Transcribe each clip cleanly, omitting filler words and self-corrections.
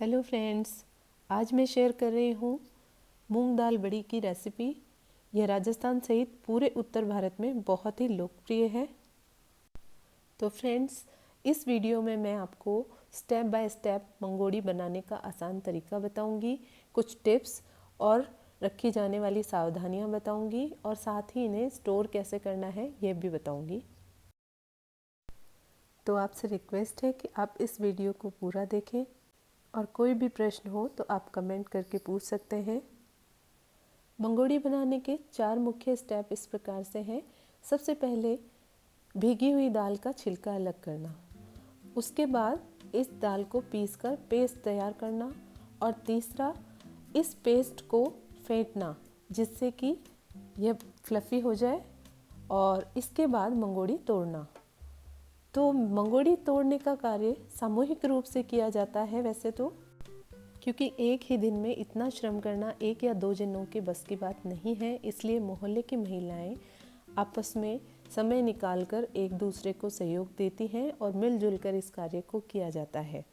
Hello friends, आज मैं share कर रही हूँ मूंग दाल बड़ी की रेसिपी। यह राजस्थान सहित पूरे उत्तर भारत में बहुत ही लोकप्रिय है। तो फ्रेंड्स, इस वीडियो में मैं आपको स्टेप बाय स्टेप मंगोड़ी बनाने का आसान तरीका बताऊंगी, कुछ टिप्स और रखी जाने वाली सावधानियां बताऊंगी और साथ ही इन्हें स्टोर कैसे करना है यह भी बताऊंगी। तो आपसे रिक्वेस्ट है कि आप इस वीडियो को पूरा देखें और कोई भी प्रश्न हो तो आप कमेंट करके पूछ सकते हैं। मंगोड़ी बनाने के 4 मुख्य स्टेप इस प्रकार से हैं। सबसे पहले भीगी हुई दाल का छिलका अलग करना, उसके बाद इस दाल को पीसकर पेस्ट तैयार करना और तीसरा इस पेस्ट को फेंटना जिससे कि यह फ्लफ़ी हो जाए और इसके बाद मंगोड़ी तोड़ना। तो मंगोड़ी तोड़ने का कार्य सामूहिक रूप से किया जाता है वैसे तो, क्योंकि एक ही दिन में इतना श्रम करना एक या दो जनों के बस की बात नहीं है। इसलिए मोहल्ले की महिलाएं आपस में समय निकालकर एक दूसरे को सहयोग देती हैं और मिलजुल कर इस कार्य को किया जाता है।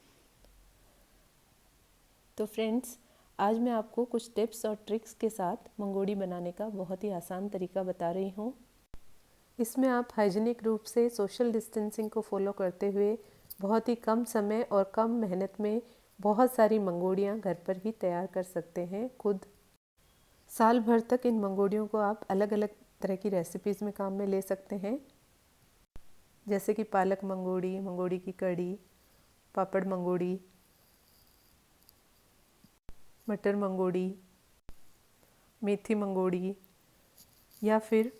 तो फ्रेंड्स, आज मैं आपको कुछ टिप्स और ट्रिक्स के साथ मंगोड़ी बनाने का बहुत ही आसान तरीका बता रही हूँ। इसमें आप हाइजीनिक रूप से सोशल डिस्टेंसिंग को फॉलो करते हुए बहुत ही कम समय और कम मेहनत में बहुत सारी मंगोड़ियाँ घर पर ही तैयार कर सकते हैं खुद। साल भर तक इन मंगोड़ियों को आप अलग अलग तरह की रेसिपीज़ में काम में ले सकते हैं, जैसे कि पालक मंगोड़ी, मंगोड़ी की कड़ी, पापड़ मंगोड़ी, मटर मंगोड़ी, मेथी मंगोड़ी या फिर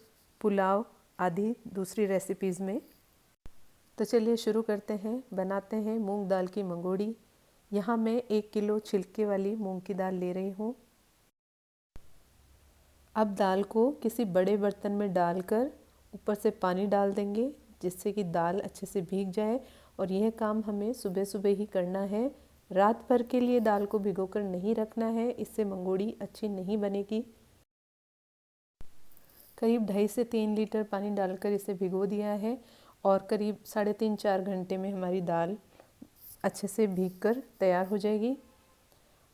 पुलाव आदि दूसरी रेसिपीज़ में। तो चलिए शुरू करते हैं, बनाते हैं मूंग दाल की मंगोड़ी। यहाँ मैं 1 किलो छिलके वाली मूंग की दाल ले रही हूँ। अब दाल को किसी बड़े बर्तन में डालकर ऊपर से पानी डाल देंगे जिससे कि दाल अच्छे से भीग जाए। और यह काम हमें सुबह सुबह ही करना है, रात भर के लिए दाल को भिगोकर नहीं रखना है, इससे मंगोड़ी अच्छी नहीं बनेगी। करीब 2.5 से 3 लीटर पानी डालकर इसे भिगो दिया है और करीब 3.5-4 घंटे में हमारी दाल अच्छे से भीगकर तैयार हो जाएगी।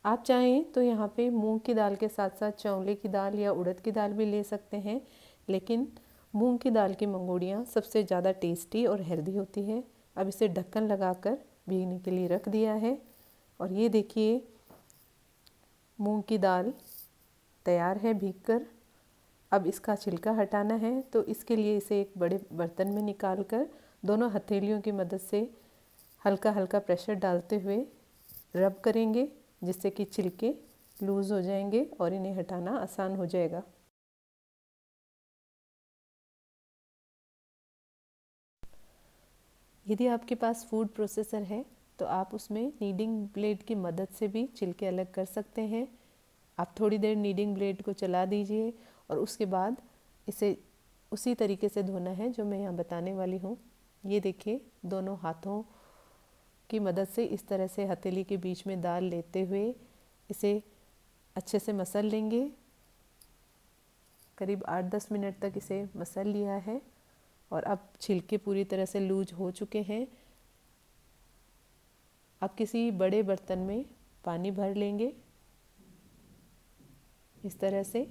आप चाहें तो यहाँ पे मूंग की दाल के साथ साथ चौले की दाल या उड़द की दाल भी ले सकते हैं, लेकिन मूंग की दाल की मंगोड़ियाँ सबसे ज़्यादा टेस्टी और हेल्दी होती है। अब इसे ढक्कन लगाकर भीगने के लिए रख दिया है और ये देखिए मूंग की दाल तैयार है भीगकर। अब इसका छिलका हटाना है, तो इसके लिए इसे एक बड़े बर्तन में निकाल कर दोनों हथेलियों की मदद से हल्का हल्का प्रेशर डालते हुए रब करेंगे जिससे कि छिलके लूज़ हो जाएंगे और इन्हें हटाना आसान हो जाएगा। यदि आपके पास फूड प्रोसेसर है तो आप उसमें नीडिंग ब्लेड की मदद से भी छिलके अलग कर सकते हैं। आप थोड़ी देर नीडिंग ब्लेड को चला दीजिए और उसके बाद इसे उसी तरीके से धोना है जो मैं यहाँ बताने वाली हूँ। ये देखिए, दोनों हाथों की मदद से इस तरह से हथेली के बीच में दाल लेते हुए इसे अच्छे से मसल लेंगे। करीब 8-10 मिनट तक इसे मसल लिया है और अब छिलके पूरी तरह से लूज हो चुके हैं। अब किसी बड़े बर्तन में पानी भर लेंगे इस तरह से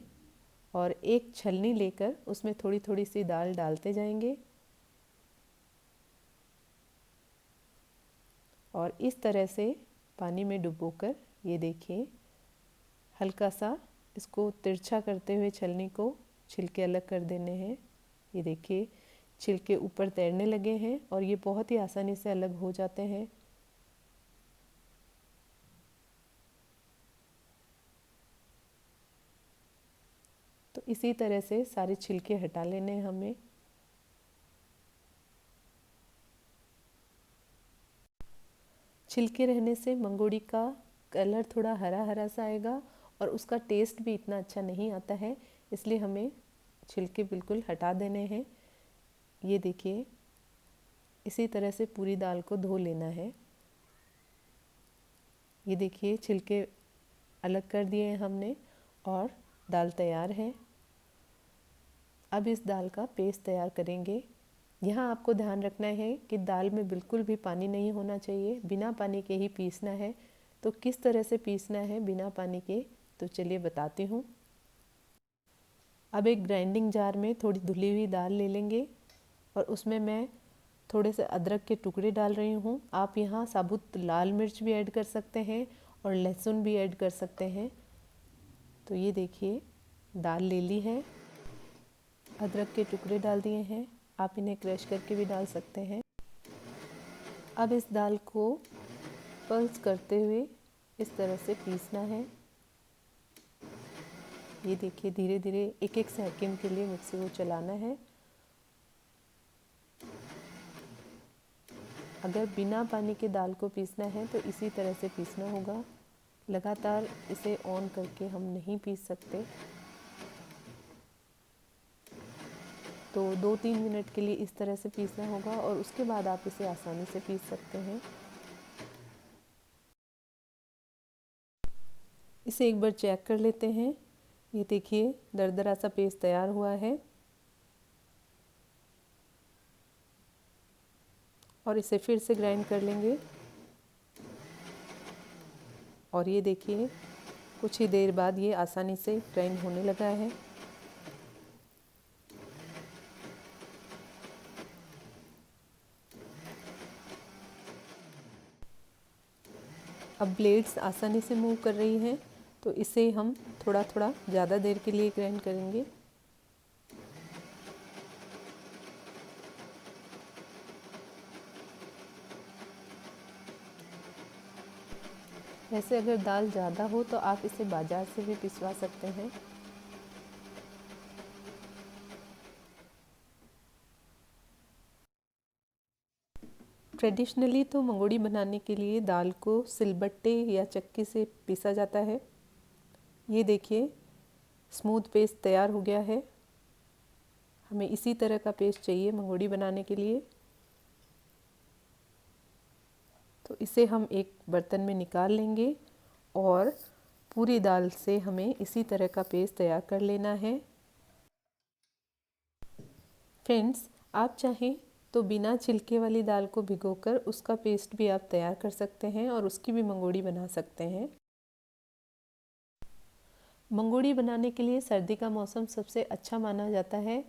और एक छलनी लेकर उसमें थोड़ी थोड़ी सी दाल डालते जाएंगे और इस तरह से पानी में डुबोकर ये देखिए हल्का सा इसको तिरछा करते हुए छलनी को छिलके अलग कर देने हैं। ये देखिए छिलके ऊपर तैरने लगे हैं और ये बहुत ही आसानी से अलग हो जाते हैं। तो इसी तरह से सारे छिलके हटा लेने हैं हमें। छिलके रहने से मंगोड़ी का कलर थोड़ा हरा हरा सा आएगा और उसका टेस्ट भी इतना अच्छा नहीं आता है, इसलिए हमें छिलके बिल्कुल हटा देने हैं। ये देखिए इसी तरह से पूरी दाल को धो लेना है। ये देखिए छिलके अलग कर दिए हैं हमने और दाल तैयार है। अब इस दाल का पेस्ट तैयार करेंगे। यहाँ आपको ध्यान रखना है कि दाल में बिल्कुल भी पानी नहीं होना चाहिए, बिना पानी के ही पीसना है। तो किस तरह से पीसना है बिना पानी के, तो चलिए बताती हूँ। अब एक ग्राइंडिंग जार में थोड़ी धुली हुई दाल ले लेंगे और उसमें मैं थोड़े से अदरक के टुकड़े डाल रही हूँ। आप यहाँ साबुत लाल मिर्च भी ऐड कर सकते हैं और लहसुन भी ऐड कर सकते हैं। तो ये देखिए दाल ले ली है, अदरक के टुकड़े डाल दिए हैं, आप इन्हें क्रश करके भी डाल सकते हैं। अब इस दाल को पल्स करते हुए इस तरह से पीसना है। ये देखिए धीरे धीरे एक एक सेकंड के लिए मिक्सी को चलाना है। अगर बिना पानी के दाल को पीसना है तो इसी तरह से पीसना होगा, लगातार इसे ऑन करके हम नहीं पीस सकते। तो 2-3 मिनट के लिए इस तरह से पीसना होगा और उसके बाद आप इसे आसानी से पीस सकते हैं। इसे एक बार चेक कर लेते हैं। ये देखिए दरदरा सा पेस्ट तैयार हुआ है और इसे फिर से ग्राइंड कर लेंगे। और ये देखिए कुछ ही देर बाद ये आसानी से ग्राइंड होने लगा है। अब ब्लेड्स आसानी से मूव कर रही हैं, तो इसे हम थोड़ा थोड़ा ज़्यादा देर के लिए ग्राइंड करेंगे। वैसे अगर दाल ज़्यादा हो तो आप इसे बाज़ार से भी पिसवा सकते हैं। ट्रेडिशनली तो मंगोड़ी बनाने के लिए दाल को सिलबट्टे या चक्की से पीसा जाता है। ये देखिए स्मूथ पेस्ट तैयार हो गया है। हमें इसी तरह का पेस्ट चाहिए मंगोड़ी बनाने के लिए। तो इसे हम एक बर्तन में निकाल लेंगे और पूरी दाल से हमें इसी तरह का पेस्ट तैयार कर लेना है। फ्रेंड्स, आप चाहें तो बिना छिलके वाली दाल को भिगोकर उसका पेस्ट भी आप तैयार कर सकते हैं और उसकी भी मंगोड़ी बना सकते हैं। मंगोड़ी बनाने के लिए सर्दी का मौसम सबसे अच्छा माना जाता है।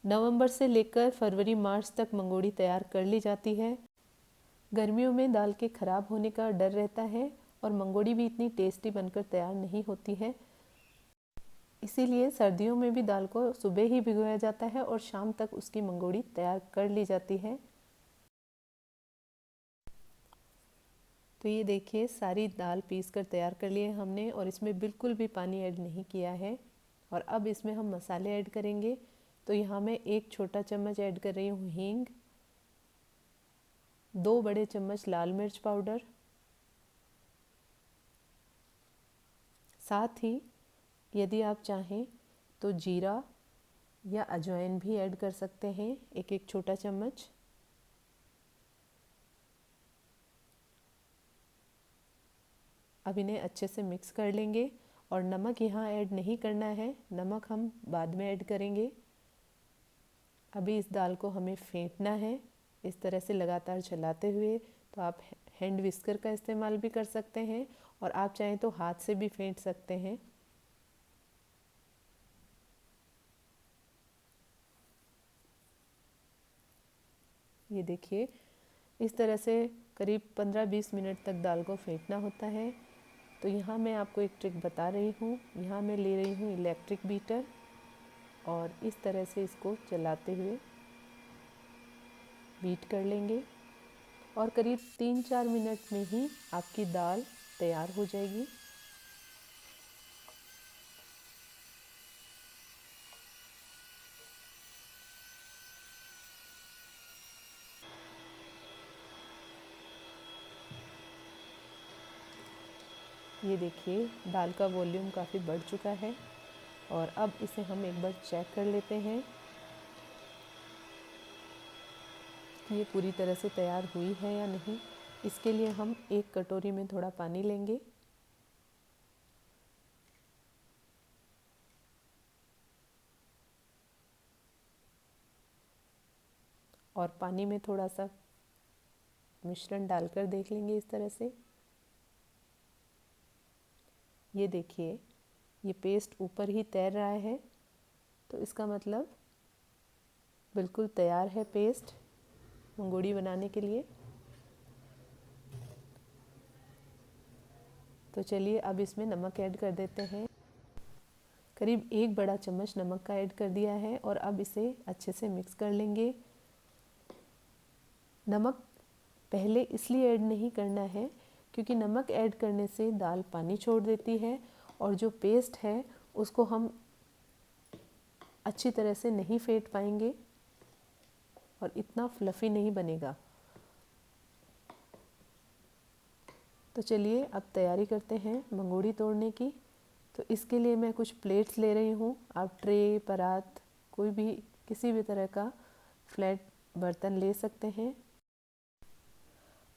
नवंबर से लेकर फरवरी मार्च तक मंगोड़ी तैयार कर ली जाती है। गर्मियों में दाल के ख़राब होने का डर रहता है और मंगोड़ी भी इतनी टेस्टी बनकर तैयार नहीं होती है। इसीलिए सर्दियों में भी दाल को सुबह ही भिगोया जाता है और शाम तक उसकी मंगोड़ी तैयार कर ली जाती है। तो ये देखिए सारी दाल पीस कर तैयार कर लिए हमने और इसमें बिल्कुल भी पानी ऐड नहीं किया है। और अब इसमें हम मसाले ऐड करेंगे। तो यहाँ मैं 1 छोटा चम्मच ऐड कर रही हूँ हींग, 2 बड़े चम्मच लाल मिर्च पाउडर, साथ ही यदि आप चाहें तो जीरा या अजवाइन भी ऐड कर सकते हैं, 1-1 छोटा चम्मच। अब इन्हें अच्छे से मिक्स कर लेंगे और नमक यहाँ ऐड नहीं करना है, नमक हम बाद में ऐड करेंगे। अभी इस दाल को हमें फेंटना है इस तरह से लगातार चलाते हुए। तो आप हैंड विस्कर का इस्तेमाल भी कर सकते हैं और आप चाहें तो हाथ से भी फेंट सकते हैं। ये देखिए इस तरह से करीब 15-20 मिनट तक दाल को फेंटना होता है। तो यहाँ मैं आपको एक ट्रिक बता रही हूँ। यहाँ मैं ले रही हूँ इलेक्ट्रिक बीटर और इस तरह से इसको चलाते हुए बीट कर लेंगे और करीब 3-4 मिनट में ही आपकी दाल तैयार हो जाएगी। ये देखिए दाल का वॉल्यूम काफ़ी बढ़ चुका है और अब इसे हम एक बार चेक कर लेते हैं कि ये पूरी तरह से तैयार हुई है या नहीं। इसके लिए हम एक कटोरी में थोड़ा पानी लेंगे और पानी में थोड़ा सा मिश्रण डालकर देख लेंगे इस तरह से। ये देखिए, ये पेस्ट ऊपर ही तैर रहा है, तो इसका मतलब बिल्कुल तैयार है पेस्ट मंगोड़ी बनाने के लिए। तो चलिए अब इसमें नमक ऐड कर देते हैं। करीब 1 बड़ा चम्मच नमक का ऐड कर दिया है और अब इसे अच्छे से मिक्स कर लेंगे। नमक पहले इसलिए ऐड नहीं करना है क्योंकि नमक ऐड करने से दाल पानी छोड़ देती है और जो पेस्ट है उसको हम अच्छी तरह से नहीं फेंट पाएंगे और इतना फ्लफ़ी नहीं बनेगा। तो चलिए अब तैयारी करते हैं मंगोड़ी तोड़ने की। तो इसके लिए मैं कुछ प्लेट्स ले रही हूँ। आप ट्रे, परात, कोई भी किसी भी तरह का फ्लैट बर्तन ले सकते हैं।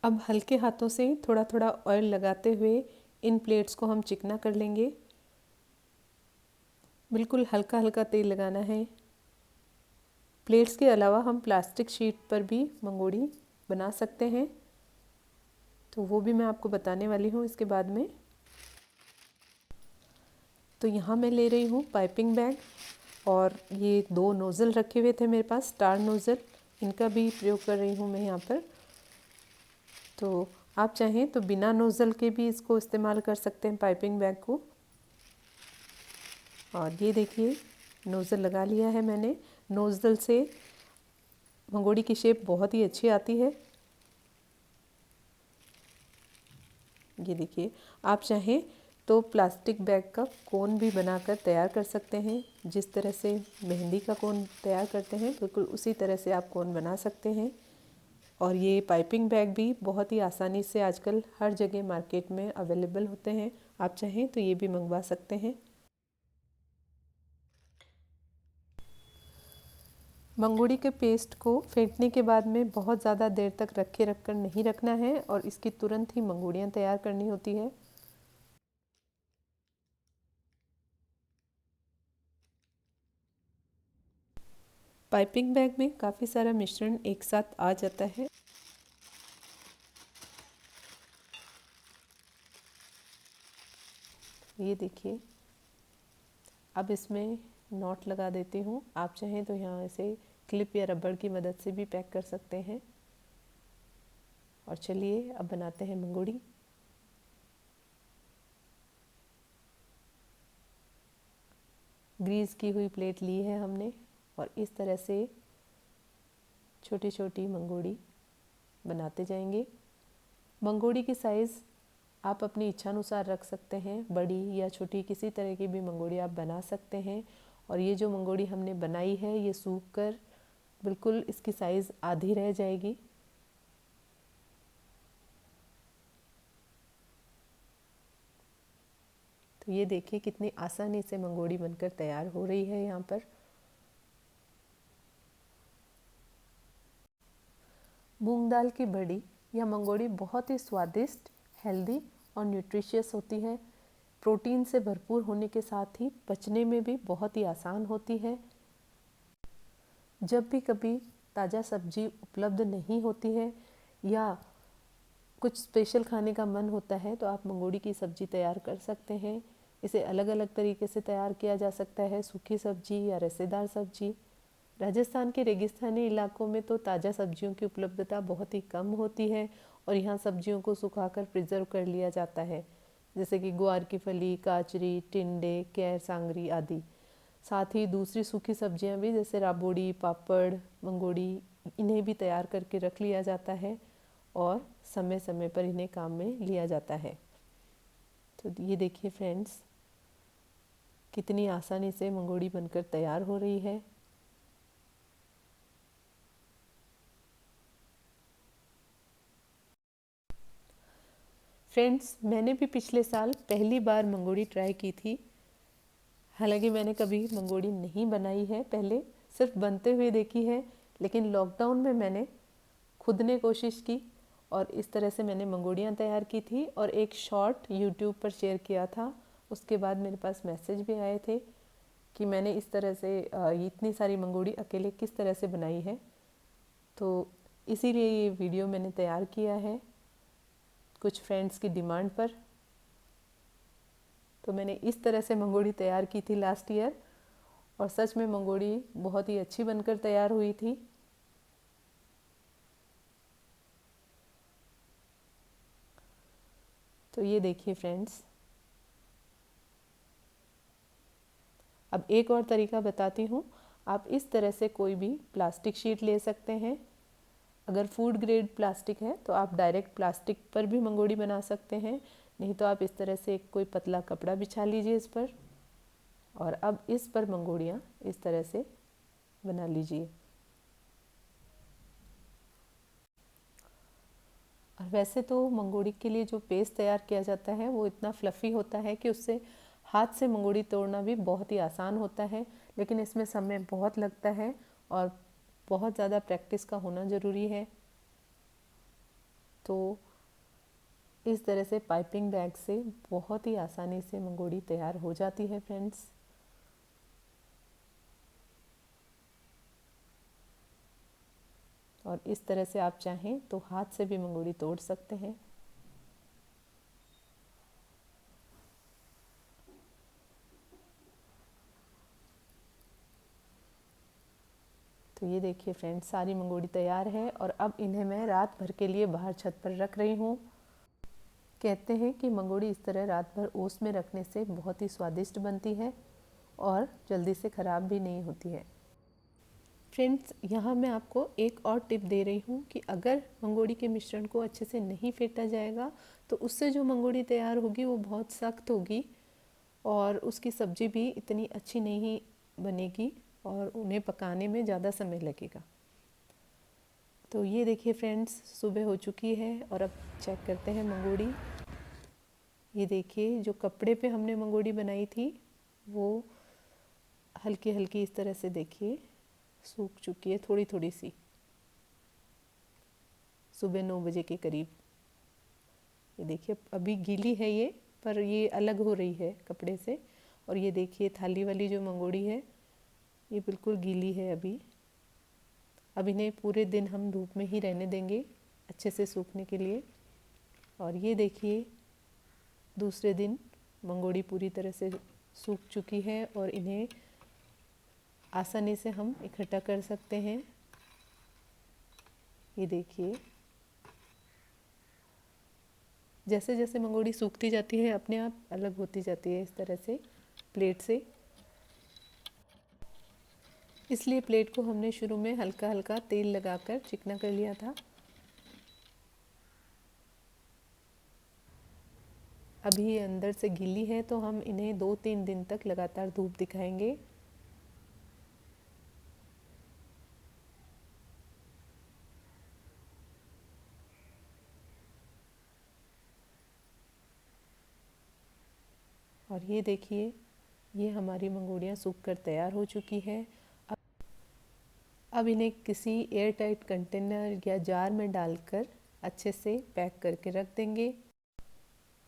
अब हल्के हाथों से थोड़ा थोड़ा ऑयल लगाते हुए इन प्लेट्स को हम चिकना कर लेंगे। बिल्कुल हल्का हल्का तेल लगाना है। प्लेट्स के अलावा हम प्लास्टिक शीट पर भी मंगोड़ी बना सकते हैं, तो वो भी मैं आपको बताने वाली हूँ इसके बाद में। तो यहाँ मैं ले रही हूँ पाइपिंग बैग और ये 2 नोज़ल रखे हुए थे मेरे पास, स्टार नोज़ल, इनका भी प्रयोग कर रही हूँ मैं यहाँ पर। तो आप चाहें तो बिना नोज़ल के भी इसको इस्तेमाल कर सकते हैं पाइपिंग बैग को। और ये देखिए नोज़ल लगा लिया है मैंने। नोज़ल से मंगोड़ी की शेप बहुत ही अच्छी आती है। ये देखिए, आप चाहें तो प्लास्टिक बैग का कोन भी बनाकर तैयार कर सकते हैं। जिस तरह से मेहंदी का कोन तैयार करते हैं बिल्कुल उसी तरह से आप कोन बना सकते हैं। और ये पाइपिंग बैग भी बहुत ही आसानी से आजकल हर जगह मार्केट में अवेलेबल होते हैं। आप चाहें तो ये भी मंगवा सकते हैं। मंगोड़ी के पेस्ट को फेंटने के बाद में बहुत ज़्यादा देर तक रखकर नहीं रखना है और इसकी तुरंत ही मंगोड़ियाँ तैयार करनी होती है। पाइपिंग बैग में काफ़ी सारा मिश्रण एक साथ आ जाता है। ये देखिए, अब इसमें नॉट लगा देती हूँ। आप चाहें तो यहाँ इसे क्लिप या रबड़ की मदद से भी पैक कर सकते हैं। और चलिए अब बनाते हैं मंगोड़ी। ग्रीस की हुई प्लेट ली है हमने और इस तरह से छोटी छोटी मंगोड़ी बनाते जाएंगे। मंगोड़ी की साइज़ आप अपनी इच्छानुसार रख सकते हैं, बड़ी या छोटी किसी तरह की भी मंगोड़ी आप बना सकते हैं। और ये जो मंगोड़ी हमने बनाई है ये सूख कर बिल्कुल इसकी साइज़ आधी रह जाएगी। तो ये देखिए कितनी आसानी से मंगोड़ी बनकर तैयार हो रही है यहाँ पर। मूंग दाल की बड़ी या मंगोड़ी बहुत ही स्वादिष्ट, हेल्दी और न्यूट्रिशियस होती है। प्रोटीन से भरपूर होने के साथ ही पचने में भी बहुत ही आसान होती है। जब भी कभी ताज़ा सब्जी उपलब्ध नहीं होती है या कुछ स्पेशल खाने का मन होता है तो आप मंगोड़ी की सब्ज़ी तैयार कर सकते हैं। इसे अलग अलग तरीके से तैयार किया जा सकता है, सूखी सब्जी या रसेदार सब्जी। राजस्थान के रेगिस्तानी इलाकों में तो ताज़ा सब्जियों की उपलब्धता बहुत ही कम होती है और यहाँ सब्जियों को सुखाकर प्रिजर्व कर लिया जाता है, जैसे कि ग्वार की फली, काचरी, टिंडे, कैर सांगरी आदि। साथ ही दूसरी सूखी सब्जियाँ भी जैसे राबोड़ी, पापड़, मंगोड़ी, इन्हें भी तैयार करके रख लिया जाता है और समय समय पर इन्हें काम में लिया जाता है। तो ये देखिए फ्रेंड्स, कितनी आसानी से मंगोड़ी बनकर तैयार हो रही है। फ्रेंड्स, मैंने भी पिछले साल पहली बार मंगोड़ी ट्राई की थी। हालांकि मैंने कभी मंगोड़ी नहीं बनाई है पहले, सिर्फ बनते हुए देखी है। लेकिन लॉकडाउन में मैंने खुद ने कोशिश की और इस तरह से मैंने मंगोड़ियाँ तैयार की थी और एक शॉर्ट यूट्यूब पर शेयर किया था। उसके बाद मेरे पास मैसेज भी आए थे कि मैंने इस तरह से इतनी सारी मंगोड़ी अकेले किस तरह से बनाई है। तो इसीलिए ये वीडियो मैंने तैयार किया है कुछ फ्रेंड्स की डिमांड पर। तो मैंने इस तरह से मंगोड़ी तैयार की थी लास्ट ईयर, और सच में मंगोड़ी बहुत ही अच्छी बनकर तैयार हुई थी। तो ये देखिए फ्रेंड्स, अब एक और तरीका बताती हूँ। आप इस तरह से कोई भी प्लास्टिक शीट ले सकते हैं। अगर फूड ग्रेड प्लास्टिक है तो आप डायरेक्ट प्लास्टिक पर भी मंगोड़ी बना सकते हैं, नहीं तो आप इस तरह से कोई पतला कपड़ा बिछा लीजिए इस पर, और अब इस पर मंगोड़ियाँ इस तरह से बना लीजिए। और वैसे तो मंगोड़ी के लिए जो पेस्ट तैयार किया जाता है वो इतना फ्लफ़ी होता है कि उससे हाथ से मंगोड़ी तोड़ना भी बहुत ही आसान होता है, लेकिन इसमें समय बहुत लगता है और बहुत ज़्यादा प्रैक्टिस का होना ज़रूरी है। तो इस तरह से पाइपिंग बैग से बहुत ही आसानी से मंगोड़ी तैयार हो जाती है फ्रेंड्स। और इस तरह से आप चाहें तो हाथ से भी मंगोड़ी तोड़ सकते हैं। तो ये देखिए फ्रेंड्स, सारी मंगोड़ी तैयार है और अब इन्हें मैं रात भर के लिए बाहर छत पर रख रही हूँ। कहते हैं कि मंगोड़ी इस तरह रात भर ओस में रखने से बहुत ही स्वादिष्ट बनती है और जल्दी से ख़राब भी नहीं होती है। फ्रेंड्स, यहाँ मैं आपको एक और टिप दे रही हूँ कि अगर मंगोड़ी के मिश्रण को अच्छे से नहीं फेंटा जाएगा तो उससे जो मंगोड़ी तैयार होगी वो बहुत सख्त होगी और उसकी सब्ज़ी भी इतनी अच्छी नहीं बनेगी और उन्हें पकाने में ज़्यादा समय लगेगा। तो ये देखिए फ्रेंड्स, सुबह हो चुकी है और अब चेक करते हैं मंगोड़ी। ये देखिए, जो कपड़े पे हमने मंगोड़ी बनाई थी वो हल्की हल्की इस तरह से देखिए सूख चुकी है, थोड़ी थोड़ी सी, सुबह 9 बजे के करीब। ये देखिए अभी गीली है ये, पर ये अलग हो रही है कपड़े से। और ये देखिए थाली वाली जो मंगोड़ी है ये बिल्कुल गीली है अभी। अब इन्हें पूरे दिन हम धूप में ही रहने देंगे अच्छे से सूखने के लिए। और ये देखिए दूसरे दिन मंगोड़ी पूरी तरह से सूख चुकी है और इन्हें आसानी से हम इकट्ठा कर सकते हैं। ये देखिए, जैसे जैसे मंगोड़ी सूखती जाती है अपने आप अलग होती जाती है इस तरह से प्लेट से। इसलिए प्लेट को हमने शुरू में हल्का हल्का तेल लगाकर चिकना कर लिया था। अभी ये अंदर से गीली है तो हम इन्हें 2-3 दिन तक लगातार धूप दिखाएंगे। और ये देखिए, ये हमारी मंगोड़ियाँ सूख कर तैयार हो चुकी है। अब इन्हें किसी एयर टाइट कंटेनर या जार में डालकर अच्छे से पैक करके रख देंगे।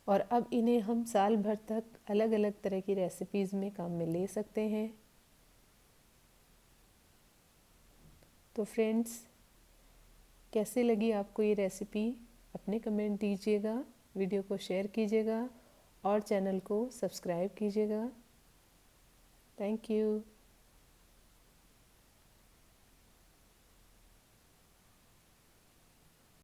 और अब इन्हें हम साल भर तक अलग अलग तरह की रेसिपीज़ में काम में ले सकते हैं। तो फ्रेंड्स, कैसे लगी आपको ये रेसिपी? अपने कमेंट दीजिएगा, वीडियो को शेयर कीजिएगा और चैनल को सब्सक्राइब कीजिएगा। Thank you.